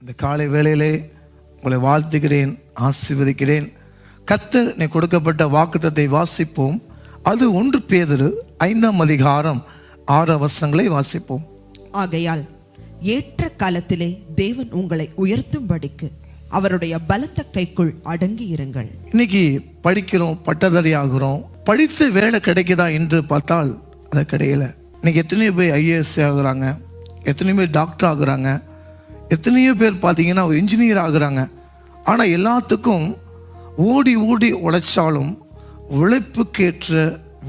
இந்த காலை வேளையிலே உங்களை வாழ்த்துகிறேன், ஆசீர்வதிக்கிறேன். கர்த்தர் நீ கொடுக்கப்பட்ட வாக்குத்தத்தை வாசிப்போம். அது 1 பேதுரு 5ஆம் அதிகாரம் 6 வசனங்களை வாசிப்போம். ஆகையால் ஏற்ற காலத்திலே தேவன் உங்களை உயர்த்தும்படிக்கு அவருடைய பலத்த கைக்குள் அடங்கி இருங்கள். இன்னைக்கு படிக்கிறோம், பட்டதாரி ஆகிறோம், படித்து வேலை கிடைக்குதா என்று பார்த்தால் அது கிடையல. இன்னைக்கு எத்தனையோ பேர் IAS ஆகுறாங்க, எத்தனையோ பேர் டாக்டர் ஆகுறாங்க, எத்தனையோ பேர் பார்த்தீங்கன்னா இன்ஜினியர் ஆகுறாங்க. ஆனால் எல்லாத்துக்கும் ஓடி ஓடி உழைச்சாலும் உழைப்புக்கேற்ற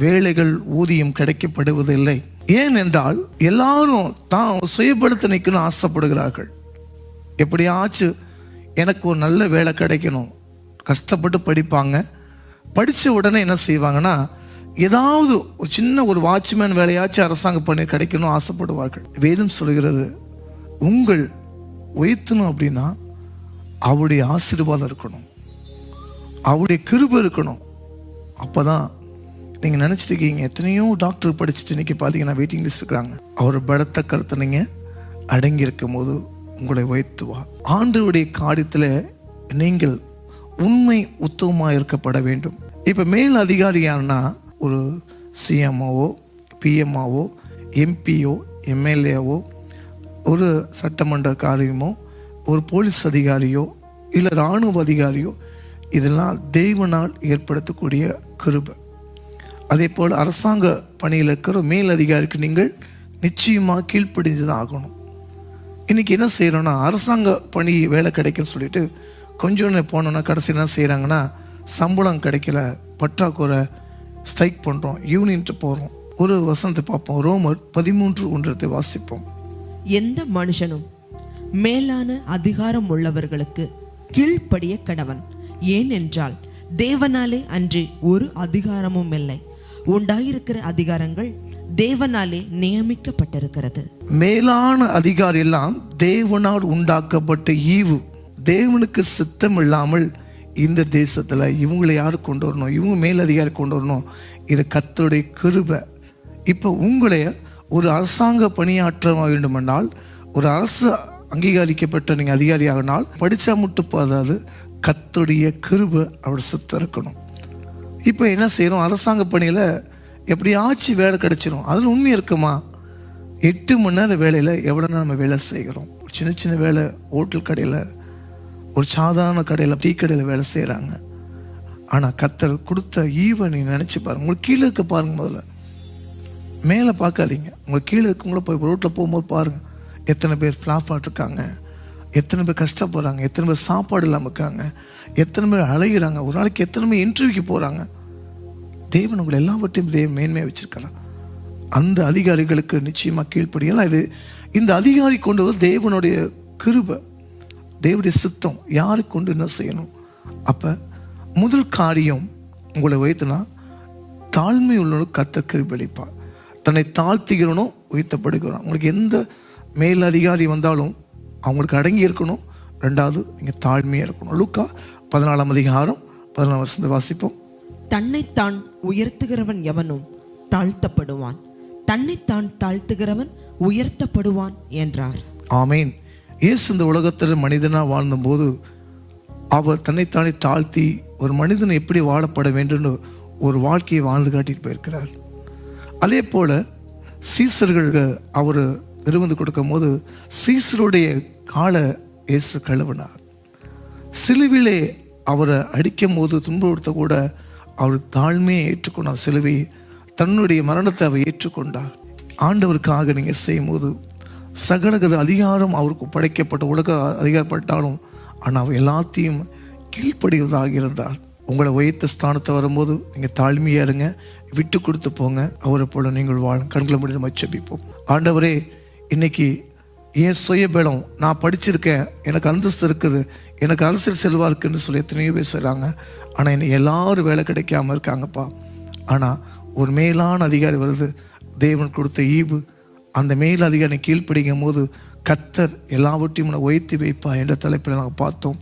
வேலைகள் ஊதியம் கிடைக்கப்படுவதில்லை. ஏனென்றால் எல்லாரும் தான் சுயப்படுத்த நிற்கணும் ஆசைப்படுகிறார்கள். எப்படியாச்சும் எனக்கு ஒரு நல்ல வேலை கிடைக்கணும், கஷ்டப்பட்டு படிப்பாங்க. படித்த உடனே என்ன செய்வாங்கன்னா, ஏதாவது ஒரு சின்ன ஒரு வாட்ச்மேன் வேலையாச்சும் அரசாங்க பணி கிடைக்கணும் ஆசைப்படுவார்கள். வேதம் சொல்கிறது, உங்கள் உயர்த்தணும் அப்படின்னா அவருடைய ஆசீர்வாதம் இருக்கணும், அவருடைய கிருபை இருக்கணும். அப்போ தான் நீங்கள் நினச்சிட்டு இருக்கீங்க, எத்தனையோ டாக்டர் படிச்சுட்டு இன்றைக்கி பார்த்தீங்கன்னா வெயிட்டிங் லிஸ்ட் இருக்கிறாங்க. அவர் பலத்த கருத்தை நீங்கள் அடங்கி இருக்கும் போது உங்களை உயர்த்துவா. ஆண்டவருடைய காரியத்தில் நீங்கள் உண்மை உத்தமமாக இருக்கப்பட வேண்டும். இப்போ மேல் அதிகாரி யாருன்னா ஒரு CMஓ, PMஓ, MPஓ, MLAவோ, ஒரு சட்டமன்ற காரியமோ, ஒரு போலீஸ் அதிகாரியோ, இல்லை இராணுவ அதிகாரியோ, இதெல்லாம் தெய்வனால் ஏற்படுத்தக்கூடிய கிருபை. அதே போல் அரசாங்க பணியில் இருக்கிற மேல் அதிகாரிக்கு நீங்கள் நிச்சயமாக கீழ்ப்படிந்து தான் ஆகணும். இன்றைக்கி என்ன செய்கிறோன்னா, அரசாங்க பணி வேலை கிடைக்குன்னு சொல்லிட்டு கொஞ்சம் போனோன்னா கடைசி என்ன செய்கிறாங்கன்னா, சம்பளம் கிடைக்கல, பற்றாக்குறை, ஸ்ட்ரைக் பண்ணுறோம், யூனியன்ட்டு போகிறோம். ஒரு வசனத்தை பார்ப்போம். ரோமர் 13:1 வாசிப்போம். எந்த மனுஷனும் மேலான அதிகாரம் உள்ளவர்களுக்கு கீழ்ப்படிய கடவன். ஏனென்றால் தேவனாலே அன்றி ஒரு அதிகாரமும் இல்லை, உண்டாயிருக்கிற அதிகாரங்கள் தேவனாலே நியமிக்கப்பட்டிருக்கிறது. மேலான அதிகாரம் எல்லாம் தேவனால் உண்டாக்கப்பட்ட ஈவு. தேவனுக்கு சித்தம் இல்லாமல் இந்த தேசத்தில் இவங்களை யார் கொண்டு வரணும், இவங்க மேலதிகாரி கொண்டு வரணும், இது கர்த்தருடைய கிருபை. இப்போ உங்களை ஒரு அரசாங்க பணியாற்ற வேண்டுமென்றால், ஒரு அரசு அங்கீகரிக்கப்பட்ட நீங்கள் அதிகாரியாகனால் படித்தா மட்டும் போதாது, கர்த்தருடைய கிருபை அவருடைய சித்தம் இருக்கணும். இப்போ என்ன செய்கிறோம், அரசாங்க பணியில் எப்படியாச்சும் வேலை கிடைச்சிடும். அதில் உண்மை இருக்குமா? 8 மணி நேரம் வேலையில் எவ்வளோ நம்ம வேலை செய்கிறோம். ஒரு சின்ன சின்ன வேலை, ஹோட்டல் கடையில், ஒரு சாதாரண கடையில், டீ கடையில் வேலை செய்கிறாங்க. ஆனால் கர்த்தர் கொடுத்த ஈவை நீங்கள் நினச்சி பாருங்கள். உங்களுக்கு கீழே இருக்க பாருங்கள், முதல்ல மேலே பார்க்காதீங்க. உங்களுக்கு கீழே இருக்கவங்கள போய் ரோட்டில் போகும்போது பாருங்கள், எத்தனை பேர் ஃப்ளாப்பாக இருக்காங்க, எத்தனை பேர் கஷ்டப்படுறாங்க, எத்தனை பேர் சாப்பாடு இல்லாமல் இருக்காங்க, எத்தனை பேர் அலைகிறாங்க, ஒரு நாளைக்கு எத்தனை பேர் இன்டர்வியூக்கு போகிறாங்க. தேவன் உங்களை எல்லாவற்றையும் மேன்மையாக வச்சிருக்கலாம். அந்த அதிகாரிகளுக்கு நிச்சயமாக கீழ்ப்படியலாம். இது இந்த அதிகாரி கொண்டு வர தேவனுடைய கிருபை, தேவனுடைய சித்தம். யாருக்கு கொண்டு என்ன செய்யணும்? அப்போ முதல் காரியம், உங்களை உயர்த்தினா தாழ்மை உள்ளவனும் கர்த்தர் கிருபையளிப்பார். தன்னை தாழ்த்துகிறனோ உயர்த்தப்படுகிறோம். உங்களுக்கு எந்த மேல் அதிகாரி வந்தாலும் அவங்களுக்கு அடங்கி இருக்கணும். 2வது நீங்கள் தாழ்மையாக இருக்கணும். லூக்கா 14ஆம் அதிகாரம் 14ஆம் வசனத்தை வாசிப்போம். தன்னைத்தான் உயர்த்துகிறவன் எவனும் தாழ்த்தப்படுவான், தன்னைத்தான் தாழ்த்துகிறவன் உயர்த்தப்படுவான் என்றார். ஆமீன். இயேசு இந்த உலகத்தில் மனிதனாக வாழ்ந்தபோது அவர் தன்னைத்தானே தாழ்த்தி ஒரு மனிதன் எப்படி வாழப்பட வேண்டும் ஒரு வாழ்க்கையை வாழ்ந்து காட்டிட்டு போயிருக்கிறார். அதே போல் சீசர்களுக்கு அவர் விருந்து கொடுக்கும் போது சீசருடைய காலை இயேசு கழுவினார். சிலுவிலே அவரை அடிக்கும் போது துன்புறுத்த கூட அவர் தாழ்மையை ஏற்றுக்கொண்டார். சிலுவை தன்னுடைய மரணத்தை அவர் ஏற்றுக்கொண்டார். ஆண்டவருக்காக நீங்கள் செய்யும் போது சகலகத அதிகாரம் அவருக்கு படைக்கப்பட்ட உலக அதிகாரப்பட்டாலும் ஆனால் அவர் எல்லாத்தையும் கீழ்ப்படுகிறதாக இருந்தார். உங்களை உயர்த்த ஸ்தானத்தை வரும்போது நீங்கள் தாழ்மையாக இருங்க, விட்டு கொடுத்து போங்க. அவரை போல நீங்கள் வாழும். கண்களை மூடி நம்ம ஜெபிப்போம். ஆண்டவரே, இன்னைக்கு ஏன் சுயபலம், நான் படிச்சிருக்கேன், எனக்கு அந்தஸ்து இருக்குது, எனக்கு அரசியல் செல்வா இருக்குன்னு சொல்லி எத்தனையோ பேர் சொல்கிறாங்க. ஆனால் இன்னைக்கு எல்லாரும் வேலை கிடைக்காம இருக்காங்கப்பா. ஆனால் ஒரு மேலான அதிகாரி வருது, தேவன் கொடுத்த ஈவு. அந்த மேல் அதிகாரி கீழ்ப்படிக்கும் போது கர்த்தர் எல்லாவற்றையும் உயர்த்தி வைப்பா என்ற தலைப்பில் நாங்கள் பார்த்தோம்.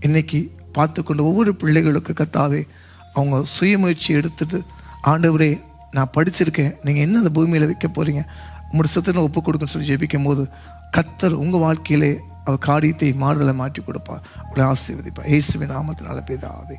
இன்னைக்கு பார்த்து கொண்டு ஒவ்வொரு பிள்ளைகளுக்கு கர்த்தாவே அவங்க சுயமுயற்சி எடுத்துட்டு, ஆண்டவரே நான் படிச்சிருக்கேன், நீங்கள் என்ன அந்த பூமியில் வைக்க போகிறீங்க, உங்களுடைய சத்தனை ஒப்பு கொடுக்குன்னு சொல்லி ஜெபிக்கும் போது கர்த்தர் உங்கள் வாழ்க்கையிலே அவர் காரியத்தை மாறுதலை மாற்றி கொடுப்பார். உங்களை ஆசீர்வதிப்பார். இயேசுவின் நாமத்தினால பிதாவே.